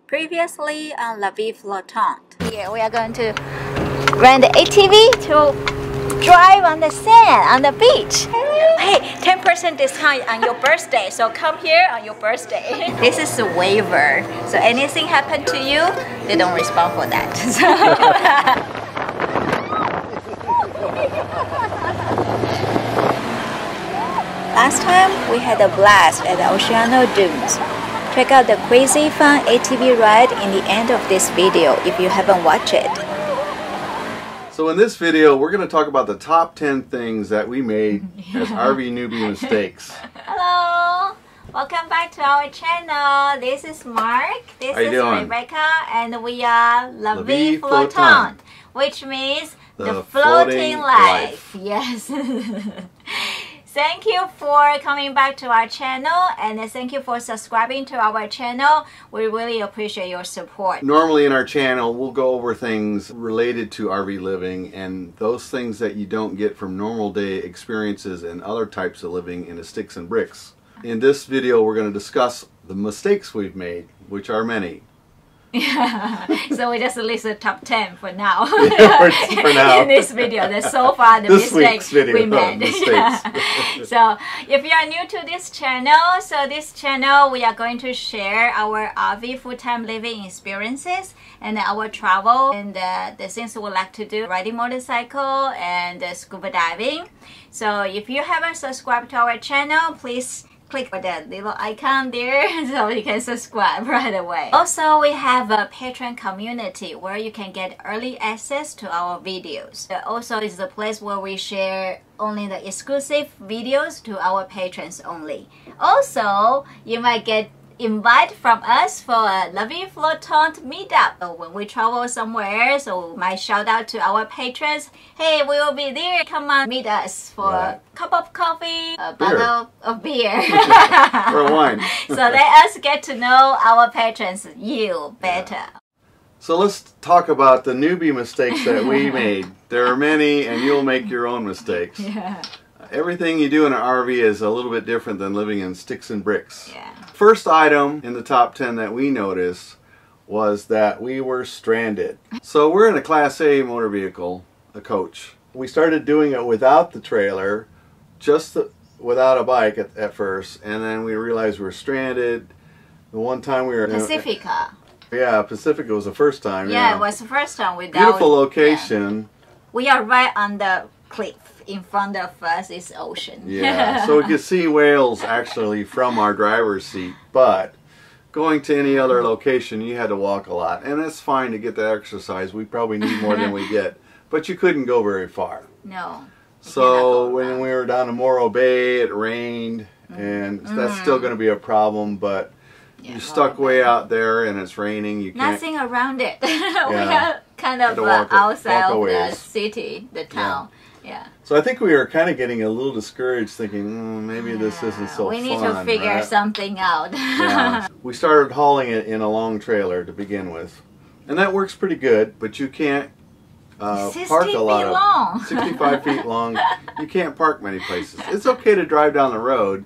Previously on La Vie Flottante. Here we are going to rent the ATV to drive on the sand on the beach. Hey, 10% discount on your birthday, so come here on your birthday. This is a waiver, so anything happen to you, they don't respond for that. Last time we had a blast at the Oceano Dunes. Check out the crazy fun ATV ride in the end of this video if you haven't watched it. So in this video, we're going to talk about the top 10 things that we made as RV Newbie Mistakes. Hello! Welcome back to our channel. This is Mark, this is Rebecca, and we are La Vie Flottante, which means the floating life. Yes. Thank you for coming back to our channel, and thank you for subscribing to our channel. We really appreciate your support. Normally in our channel, we'll go over things related to RV living and those things that you don't get from normal day experiences and other types of living in the sticks and bricks. In this video, we're going to discuss the mistakes we've made, which are many. Yeah, so we just list the top 10 for now. Yeah, for now. In this video, that's so far the mistakes we made. So if you are new to this channel, we are going to share our RV full-time living experiences and our travel and the things we like to do, riding motorcycle and scuba diving. So if you haven't subscribed to our channell, please click the little icon there so you can subscribe right away. Also, we have a Patreon community where you can get early access to our videos. Also, it's the place where we share only the exclusive videos to our patrons only. Also, you might get invite from us for a La Vie Flottante meetup. So when we travel somewhere, so we might shout out to our patrons, hey, we will be there, come on, meet us for a cup of coffee, a bottle of beer. Or a wine. So let us get to know our patrons, you better. Yeah. So let's talk about the newbie mistakes that we made. There are many, and you'll make your own mistakes. Yeah. Everything you do in an RV is a little bit different than living in sticks and bricks. Yeah. First item in the top 10 that we noticed was that we were stranded. So we're in a Class A motor vehicle, a coach. We started doing it without the trailer, just without a bike at first, and then we realized we were stranded. The one time we were in Pacifica. Yeah, Pacifica was the first time. Yeah, it was the first time without. Beautiful location. Yeah. We are right on the cliff. In front of us is ocean. Yeah, so we could see whales actually from our driver's seat, but going to any other location you had to walk a lot, and it's fine to get the exercise. We probably need more than we get, but you couldn't go very far. No. So when we were down in Morro Bay, it rained, and that's still going to be a problem, but you're stuck way out there and it's raining. You can't. Nothing around it. We are kind of outside of the city, the town. Yeah. So I think we were kind of getting a little discouraged, thinking maybe this isn't so fun. We need to figure something out. Yeah. We started hauling it in a long trailer to begin with, and that works pretty good. But you can't park a lot of long. 65 feet long. You can't park many places. It's okay to drive down the road,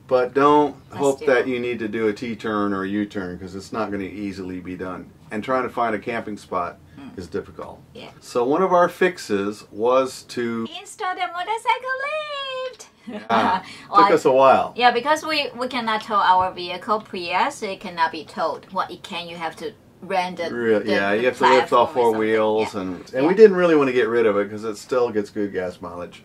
but don't hope that you need to do a T-turn or a U-turn, because it's not going to easily be done. And trying to find a camping spot is difficult. Yeah. So one of our fixes was to install the motorcycle lift. Yeah. Took us a while. Yeah, because we cannot tow our vehicle Prius, so it cannot be towed. What it can, you have to rent the you have to lift all four wheels, and we didn't really want to get rid of it because it still gets good gas mileage.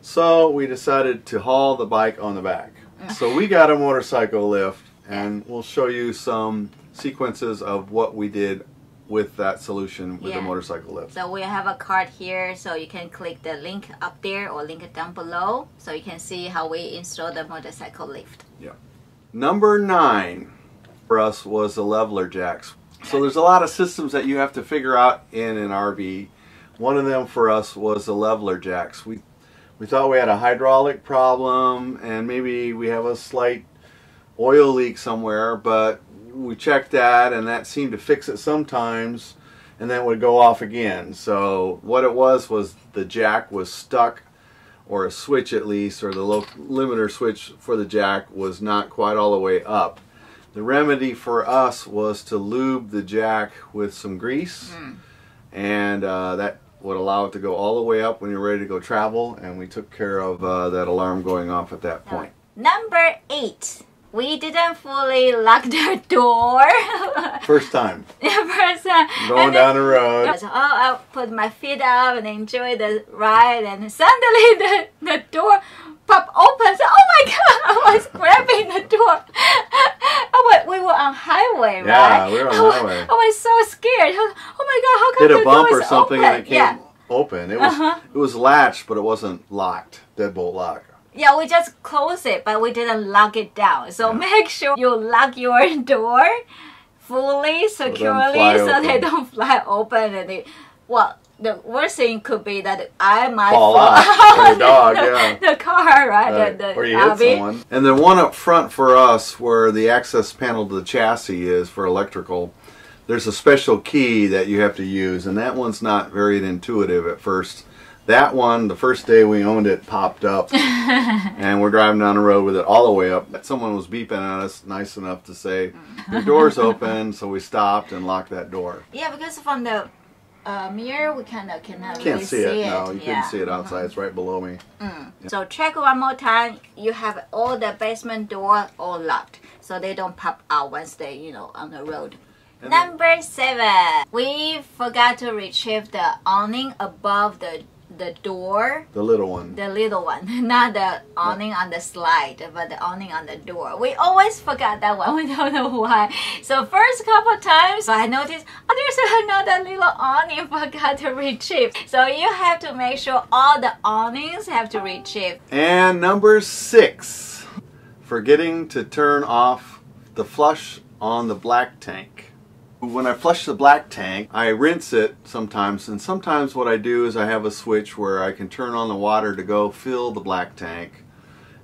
So we decided to haul the bike on the back. So we got a motorcycle lift, and we'll show you some sequences of what we did with that solution with the motorcycle lift. So we have a card here, so you can click the link up there or link it down below, so you can see how we install the motorcycle lift. Yeah. Number 9 for us was the leveler jacks. So there's a lot of systems that you have to figure out in an RV. One of them for us was the leveler jacks. We thought we had a hydraulic problem and maybe we have a slight oil leak somewhere, but we checked that and that seemed to fix it sometimes, and then it would go off again. So what it was the jack was stuck, or a switch at least, or the limiter switch for the jack was not quite all the way up. The remedy for us was to lube the jack with some grease, and that would allow it to go all the way up when you're ready to go travel, and we took care of that alarm going off at that point. Number 8. We didn't fully lock the door. First time. First time. Going down the road. So, I'll put my feet up and enjoy the ride, and suddenly the door popped open. So, oh my God, I was grabbing the door. We were on highway, right? Yeah, we were on highway. I was so scared. Oh my God, how come hit a bump or something open? and it came open. It was latched, but it wasn't locked. Deadbolt lock. Yeah, we just closed it, but we didn't lock it down. So make sure you lock your door fully, securely, so they don't fly open. And the worst thing could be that I might fall out. Or the dog, the car, right? Or you hit someone. And the one up front for us, where the access panel to the chassis is for electrical, there's a special key that you have to use, and that one's not very intuitive at first. That one, the first day we owned it, popped up, and we're driving down the road with it all the way up. Someone was beeping at us, nice enough to say, your door's open, so we stopped and locked that door. Yeah, because from the mirror, we cannot really see it. No, you couldn't see it outside. It's right below me. Yeah. So check one more time. You have all the basement door all locked, so they don't pop out once they, on the road. And Number 7. We forgot to retrieve the awning above the door. The little one. The little one. Not the awning on the slide, but the awning on the door. We always forgot that one. We don't know why. So first couple times I noticed, there's another little awning forgot to retrieve. So you have to make sure all the awnings have to retrieve. And number 6. Forgetting to turn off the flush on the black tank. When I flush the black tank, I rinse it sometimes, and sometimes what I do is I have a switch where I can turn on the water to go fill the black tank.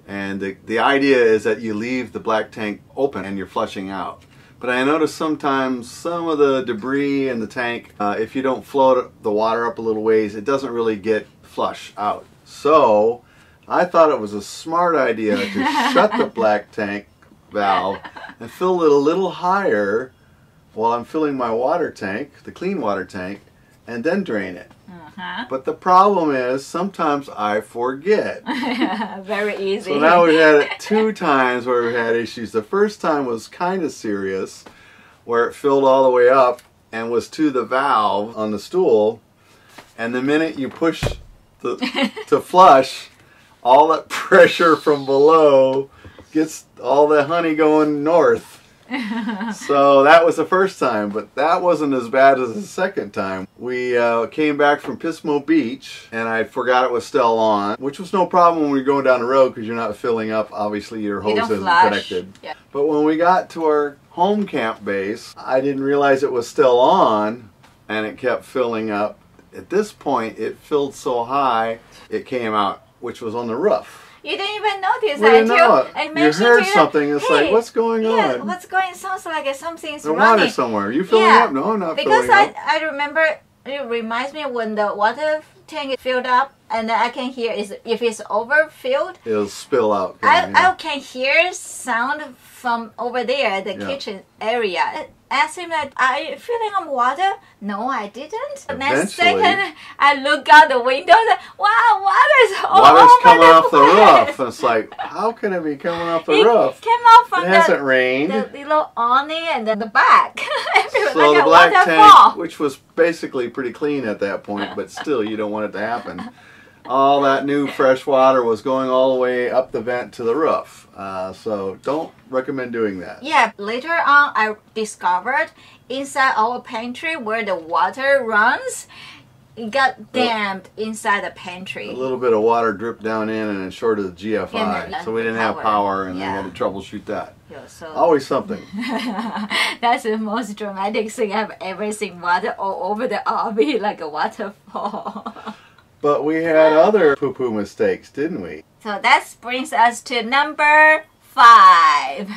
And the idea is that you leave the black tank open and you're flushing out. But I notice sometimes some of the debris in the tank, if you don't float the water up a little ways, it doesn't really get flush out. So I thought it was a smart idea to shut the black tank valve and fill it a little higher while I'm filling my water tank, the clean water tank, and then drain it. But the problem is sometimes I forget. Very easy. So now we've had it 2 times where we've had issues. The first time was kind of serious, where it filled all the way up and was to the valve on the stool, and the minute you push to flush, all that pressure from below gets all the honey going north. So that was the first time, but that wasn't as bad as the second time. We came back from Pismo Beach, and I forgot it was still on, which was no problem when we were going down the road because you're not filling up. Obviously, your hose isn't connected. Yeah. But when we got to our home camp base, I didn't realize it was still on, and it kept filling up. At this point, it filled so high, it came out, which was on the roof. You didn't even notice that until I mentioned you heard something. It's like, what's going on? What's going? Sounds like something's running. running. Water somewhere. Are you filling up? No, I'm not filling up. Because I remember, it reminds me when the water tank is filled up, and I can hear if it's overfilled, it'll spill out. I can hear sound from over there, the kitchen area. Asked him that, are you filling up water? No, I didn't. The next second, I look out the window and wow, water's coming off the roof. It's like, how can it be coming off the roof? It came out from it hasn't rained. The little awning and then the back. So like the black tank, which was basically pretty clean at that point, but still you don't want it to happen. All that new fresh water was going all the way up the vent to the roof. So don't recommend doing that. Yeah, later on I discovered inside our pantry where the water runs, it got damped inside the pantry. A little bit of water dripped down in and it shorted the GFI. So we didn't have power and they had to troubleshoot that. Yeah, so always something. That's the most dramatic thing I've ever seen. Water all over the RV like a waterfall. But we had other poo-poo mistakes, didn't we? So that brings us to number 5.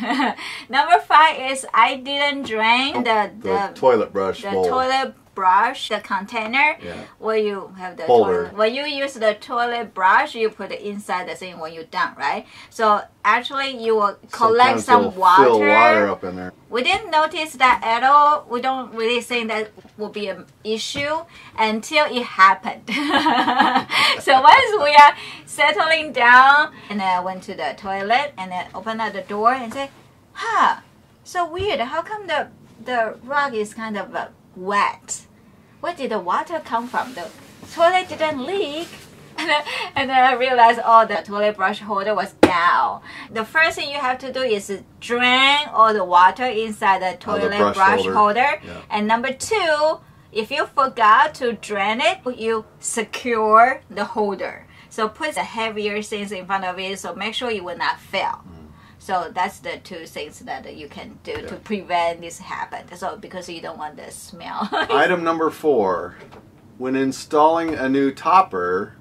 Number 5 is I didn't drain the toilet brush bowl. Toilet brush, the container where you have the toilet. When you use the toilet brush, you put it inside the thing when you're done, right? So actually you will collect some water. Fill water up in there. We didn't notice that at all. We don't really think that will be an issue until it happened. So once we are settling down, and then I went to the toilet and then opened up the door and said, huh, so weird. How come the rug is kind of wet? Where did the water come from? The toilet didn't leak. And then I realized, oh, the toilet brush holder was down. The first thing you have to do is drain all the water inside the toilet brush holder. Yeah. And number two, if you forgot to drain it, you secure the holder. So put the heavier things in front of it, so make sure it will not fail. So that's the two things that you can do to prevent this habit. So because you don't want the smell. Item number 4, when installing a new topper,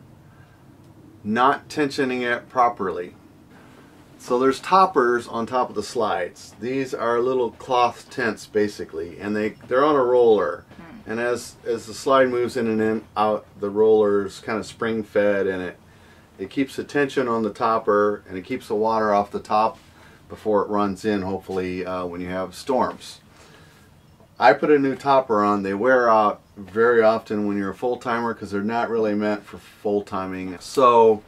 not tensioning it properly. So there's toppers on top of the slides. These are little cloth tents basically, and they're on a roller. And as the slide moves in and in out, the roller's kind of spring fed, and it keeps the tension on the topper, and it keeps the water off the top before it runs in, hopefully when you have storms. I put a new topper on. They wear out very often when you're a full-timer because they're not really meant for full-timing. So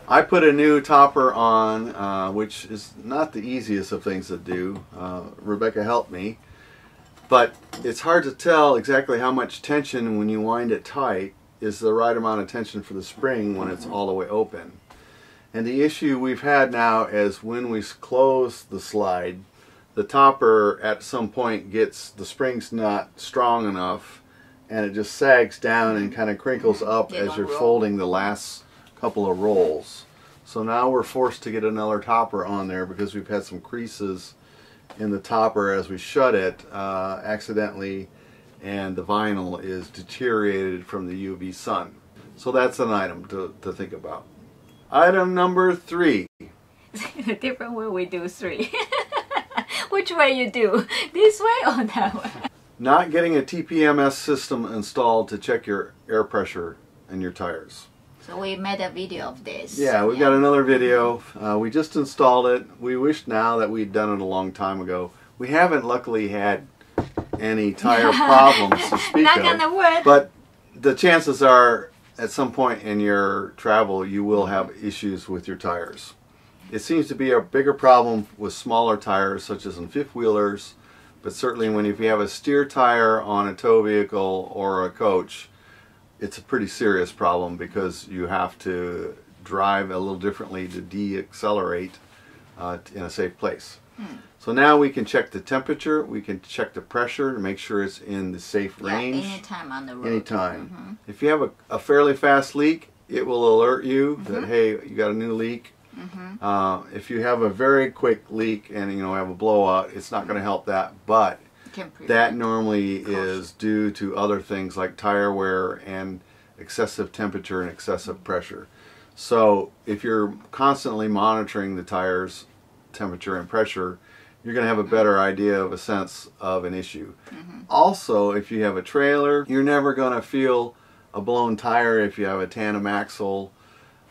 I put a new topper on, which is not the easiest of things to do. Rebecca helped me. But it's hard to tell exactly how much tension when you wind it tight is the right amount of tension for the spring when it's all the way open. And the issue we've had now is when we close the slide, the topper at some point gets, the spring's not strong enough, and it just sags down and kind of crinkles up as you're folding the last couple of rolls. So now we're forced to get another topper on there because we've had some creases in the topper as we shut it accidentally, and the vinyl is deteriorated from the UV sun. So that's an item to think about. Item number 3. A different way we do 3. Which way you do? This way or that way? Not getting a TPMS system installed to check your air pressure in your tires. So we made a video of this. Yeah, we've got another video. We just installed it. We wish now that we'd done it a long time ago. We haven't luckily had any tire problems to speak Knock on the wood. But the chances are at some point in your travel you will have issues with your tires. It seems to be a bigger problem with smaller tires, such as in fifth wheelers, but certainly if you have a steer tire on a tow vehicle or a coach, it's a pretty serious problem because you have to drive a little differently to de-accelerate in a safe place. So now we can check the temperature, we can check the pressure to make sure it's in the safe range. Anytime on the road. Anytime. If you have a fairly fast leak, it will alert you that, hey, you got a new leak. If you have a very quick leak and have a blowout, it's not going to help that, but that normally is due to other things like tire wear and excessive temperature and excessive pressure. So if you're constantly monitoring the tires temperature and pressure, you're going to have a better idea of a sense of an issue. Also, if you have a trailer, you're never going to feel a blown tire if you have a tandem axle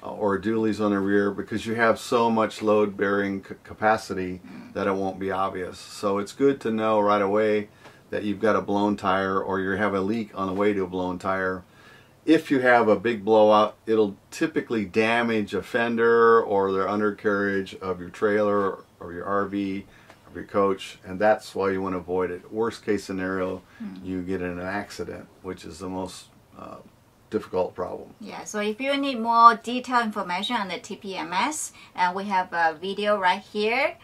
or dualies on the rear, because you have so much load bearing capacity that it won't be obvious. So it's good to know right away that you've got a blown tire or you have a leak on the way to a blown tire. If you have a big blowout, it'll typically damage a fender or the undercarriage of your trailer or your RV or your coach, and that's why you want to avoid it. Worst case scenario, you get in an accident, which is the most difficult problem. Yeah, so if you need more detailed information on the TPMS, we have a video right here,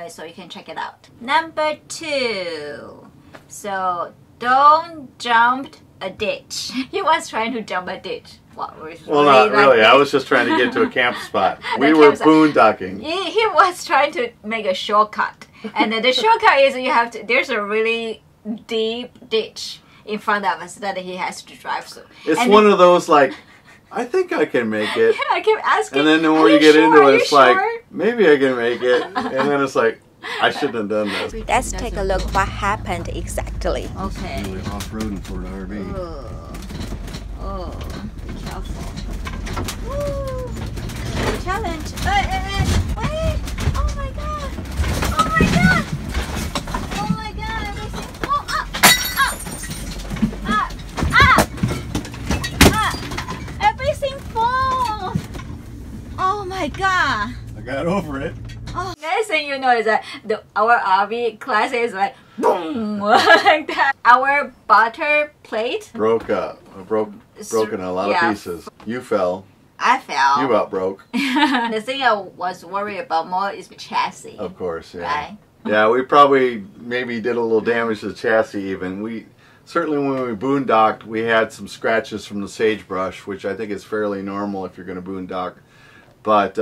so you can check it out. Number 2, so don't jump a ditch. He was trying to jump a ditch. Well, not really. I was just trying to get to a camp spot. We were boondocking. He was trying to make a shortcut, and the shortcut is there's a really deep ditch in front of us that he has to drive through. It's one of those like, I think I can make it. I keep asking. And then the more you get into it, it's like, maybe I can make it. And then it's like, I shouldn't have done this. Let's take a look what happened exactly. Okay. Really off-roading for an RV. Oh, be careful. Woo. Challenge. Wait. Oh my god. Oh my god. Oh my god. Everything. Oh, everything falls. Oh my god. I got over it. Oh, next thing you know is that our RV class is like boom like that. Our butter plate broken a lot of pieces. You fell. I fell. You about broke. The thing I was worried about more is the chassis. Of course, yeah. Right? Yeah, we probably maybe did a little damage to the chassis even. We certainly when we boondocked, we had some scratches from the sagebrush, which I think is fairly normal if you're going to boondock. But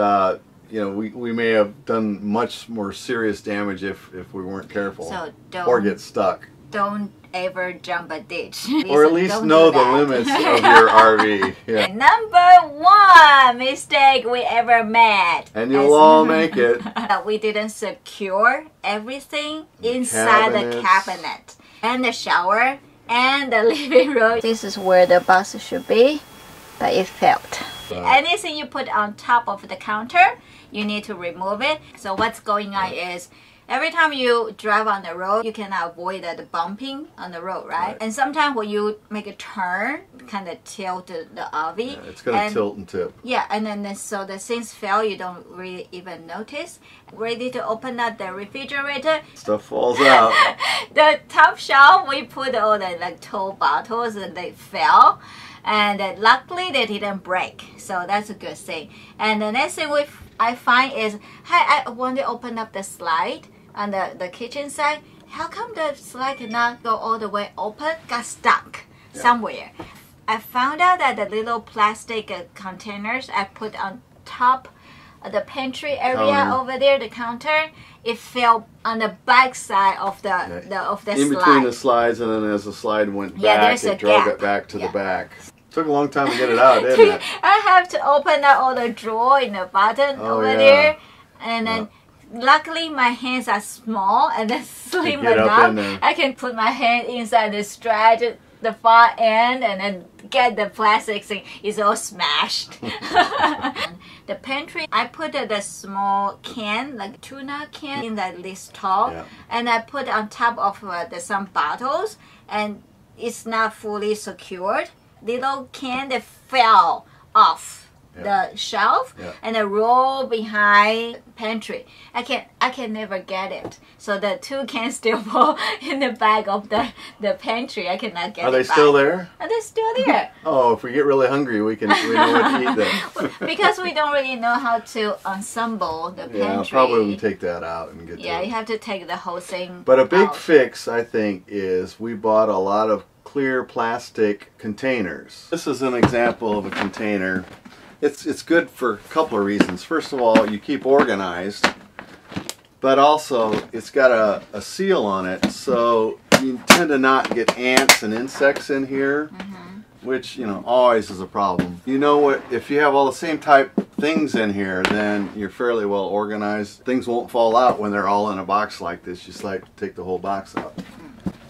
you know, we may have done much more serious damage if we weren't careful. So or get stuck. Don't ever jump a ditch. Or at least know the limits of your RV. Yeah. Number 1 mistake we ever made. And you'll all make it. We didn't secure everything inside the cabinet. And the shower and the living room. This is where the box should be, but it failed. Anything you put on top of the counter, you need to remove it. So what's going on is every time you drive on the road, you cannot avoid the bumping on the road, right? And sometimes when you make a turn, kind of tilt the RV. Yeah, it's going to tilt and tip. Yeah, and then so the things fail, you don't really even notice. Ready to open up the refrigerator. Stuff falls out. The top shelf, we put all the like toll bottles and they fell. And luckily they didn't break, so that's a good thing. And the next thing I find is, I want to open up the slide on the kitchen side. How come the slide cannot go all the way open? Got stuck somewhere. I found out that the little plastic containers I put on top of the pantry area over there, the counter, it fell on the back side of the slide. In between the slides, and then as the slide went back, it drove it back to the back. Took a long time to get it out, didn't it? I have to open up all the drawer in the bottom over there, and then luckily my hands are small and then slim enough. I can put my hand inside the stretch, the far end, and then get the plastic thing. It's all smashed. The pantry, I put the small can, like tuna can, in that this tall, and I put on top of some bottles, and it's not fully secured. Little can that fell off the shelf and then roll behind pantry. I can never get it. So the 2 cans still fall in the back of the pantry. I cannot get it. Are they still there? Are they still there? Oh, if we get really hungry, we know what to eat then. Because we don't really know how to ensemble the pantry. Yeah, probably we take that out and get you have to take the whole thing But a big fix, I think, is we bought a lot of clear plastic containers. This is an example of a container. It's good for a couple of reasons. First of all, you keep organized, but also it's got a seal on it, so you tend to not get ants and insects in here, which, you know, always is a problem. You know what, if you have all the same type things in here, then you're fairly well organized. Things won't fall out when they're all in a box like this. Just like take the whole box out.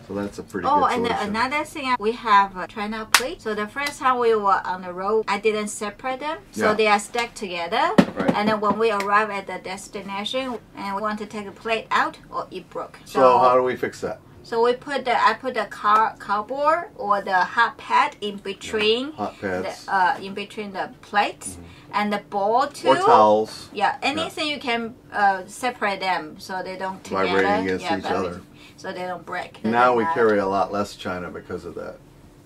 So that's a pretty good solution. And another thing, we have a China plate. So the first time we were on the road, I didn't separate them. So they are stacked together. And then when we arrive at the destination and we want to take the plate out, or it broke. So how do we fix that? So we put I put the cardboard or the hot pad in between in between the plate and the bowl too. Or towels. Yeah, anything you can separate them so they don't vibrating against each other. So they don't break. Now we carry a lot less China because of that.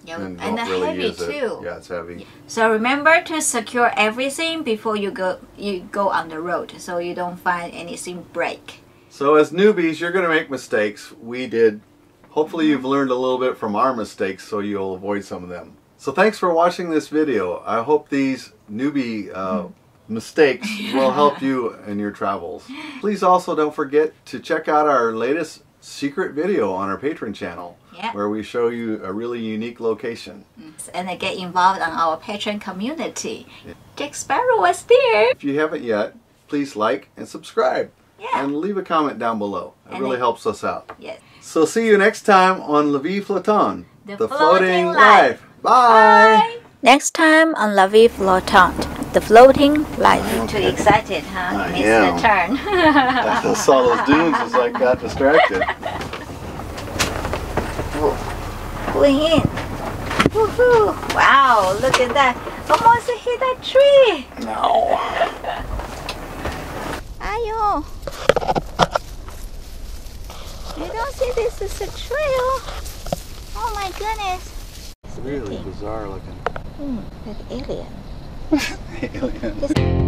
Yeah, and they're heavy too. Yeah, it's heavy. So remember to secure everything before you go on the road, so you don't find anything break. So as newbies, you're going to make mistakes. We did. Hopefully you've learned a little bit from our mistakes, so you'll avoid some of them. So thanks for watching this video. I hope these newbie mistakes will help you in your travels. Please also don't forget to check out our latest secret video on our Patreon channel, where we show you a really unique location. And get involved on our Patreon community. Jack Sparrow was there. If you haven't yet, please like and subscribe. Yeah. And leave a comment down below. It really helps us out. Yes. So see you next time on Vie Flottante, the floating life. Bye. Next time on Vie Flottante, the floating life. Too excited, huh? I Missed am. the turn. I saw those dunes as I got distracted. Going in. Woohoo! Wow, look at that. Almost hit that tree. No. Ayo. You don't see this is a trail. Oh my goodness. It's really bizarre looking. Like alien. Alien.